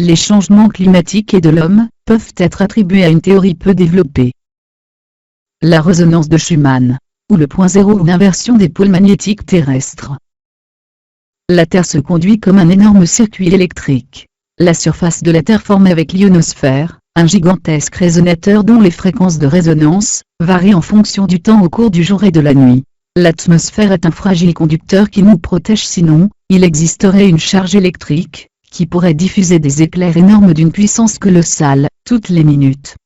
les changements climatiques et de l'homme, peuvent être attribués à une théorie peu développée. La résonance de Schumann, ou le point zéro ou l'inversion des pôles magnétiques terrestres. La Terre se conduit comme un énorme circuit électrique. La surface de la Terre forme avec l'ionosphère, un gigantesque résonateur dont les fréquences de résonance varient en fonction du temps au cours du jour et de la nuit. L'atmosphère est un fragile conducteur qui nous protège, sinon, il existerait une charge électrique, qui pourrait diffuser des éclairs énormes d'une puissance colossale, toutes les minutes.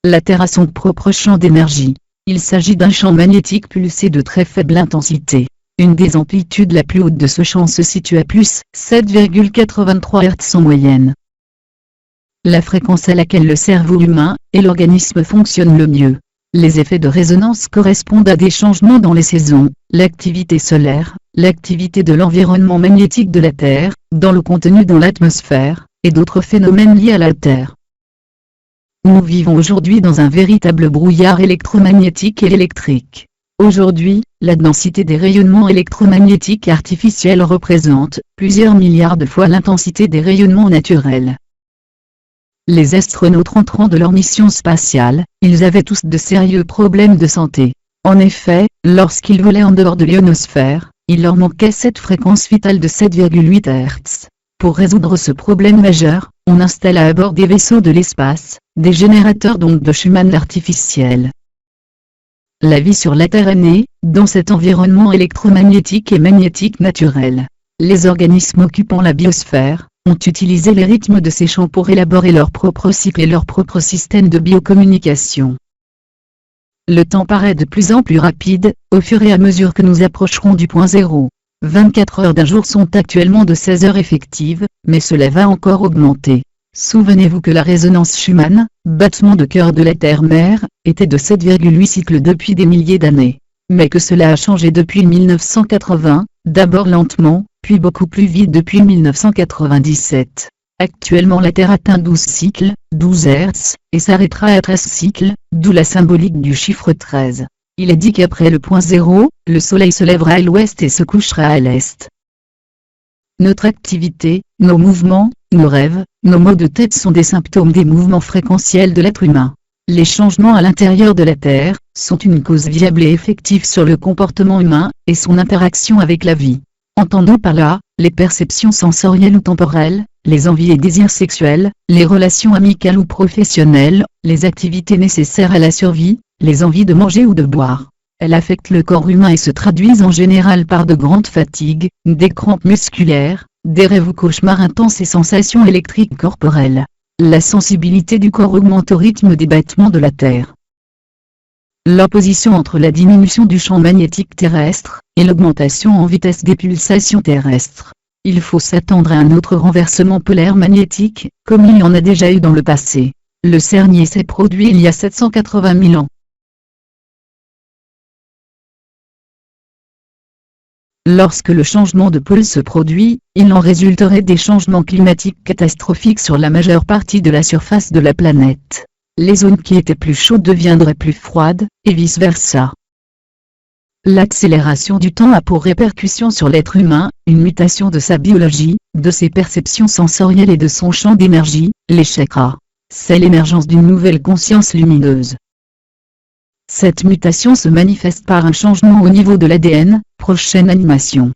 La Terre a son propre champ d'énergie. Il s'agit d'un champ magnétique pulsé de très faible intensité. Une des amplitudes la plus haute de ce champ se situe à plus 7,83 Hz en moyenne. La fréquence à laquelle le cerveau humain et l'organisme fonctionnent le mieux. Les effets de résonance correspondent à des changements dans les saisons, l'activité solaire, l'activité de l'environnement magnétique de la Terre, dans le contenu dans l'atmosphère, et d'autres phénomènes liés à la Terre. Nous vivons aujourd'hui dans un véritable brouillard électromagnétique et électrique. Aujourd'hui, la densité des rayonnements électromagnétiques artificiels représente plusieurs milliards de fois l'intensité des rayonnements naturels. Les astronautes rentrant de leur mission spatiale, ils avaient tous de sérieux problèmes de santé. En effet, lorsqu'ils volaient en dehors de l'ionosphère, il leur manquait cette fréquence vitale de 7,8 Hz. Pour résoudre ce problème majeur, on installa à bord des vaisseaux de l'espace, des générateurs d'ondes de Schumann artificiels. La vie sur la Terre est née, dans cet environnement électromagnétique et magnétique naturel. Les organismes occupant la biosphère ont utilisé les rythmes de ces champs pour élaborer leur propre cycle et leur propre système de biocommunication. Le temps paraît de plus en plus rapide, au fur et à mesure que nous approcherons du point zéro. 24 heures d'un jour sont actuellement de 16 heures effectives, mais cela va encore augmenter. Souvenez-vous que la résonance Schumann, battement de cœur de la Terre-Mère, était de 7,8 cycles depuis des milliers d'années. Mais que cela a changé depuis 1980, d'abord lentement, puis beaucoup plus vite depuis 1997. Actuellement la Terre atteint 12 cycles, 12 Hz, et s'arrêtera à 13 cycles, d'où la symbolique du chiffre 13. Il est dit qu'après le point zéro, le Soleil se lèvera à l'ouest et se couchera à l'est. Notre activité, nos mouvements, nos rêves, nos maux de tête sont des symptômes des mouvements fréquentiels de l'être humain. Les changements à l'intérieur de la Terre sont une cause viable et effective sur le comportement humain et son interaction avec la vie. Entendons par là, les perceptions sensorielles ou temporelles, les envies et désirs sexuels, les relations amicales ou professionnelles, les activités nécessaires à la survie, les envies de manger ou de boire. Elles affectent le corps humain et se traduisent en général par de grandes fatigues, des crampes musculaires, des rêves ou cauchemars intenses et sensations électriques corporelles. La sensibilité du corps augmente au rythme des battements de la Terre. L'opposition entre la diminution du champ magnétique terrestre et l'augmentation en vitesse des pulsations terrestres. Il faut s'attendre à un autre renversement polaire magnétique, comme il y en a déjà eu dans le passé. Le Cernier s'est produit il y a 780 000 ans. Lorsque le changement de pôle se produit, il en résulterait des changements climatiques catastrophiques sur la majeure partie de la surface de la planète. Les zones qui étaient plus chaudes deviendraient plus froides, et vice-versa. L'accélération du temps a pour répercussion sur l'être humain, une mutation de sa biologie, de ses perceptions sensorielles et de son champ d'énergie, les chakras. C'est l'émergence d'une nouvelle conscience lumineuse. Cette mutation se manifeste par un changement au niveau de l'ADN, prochaine animation.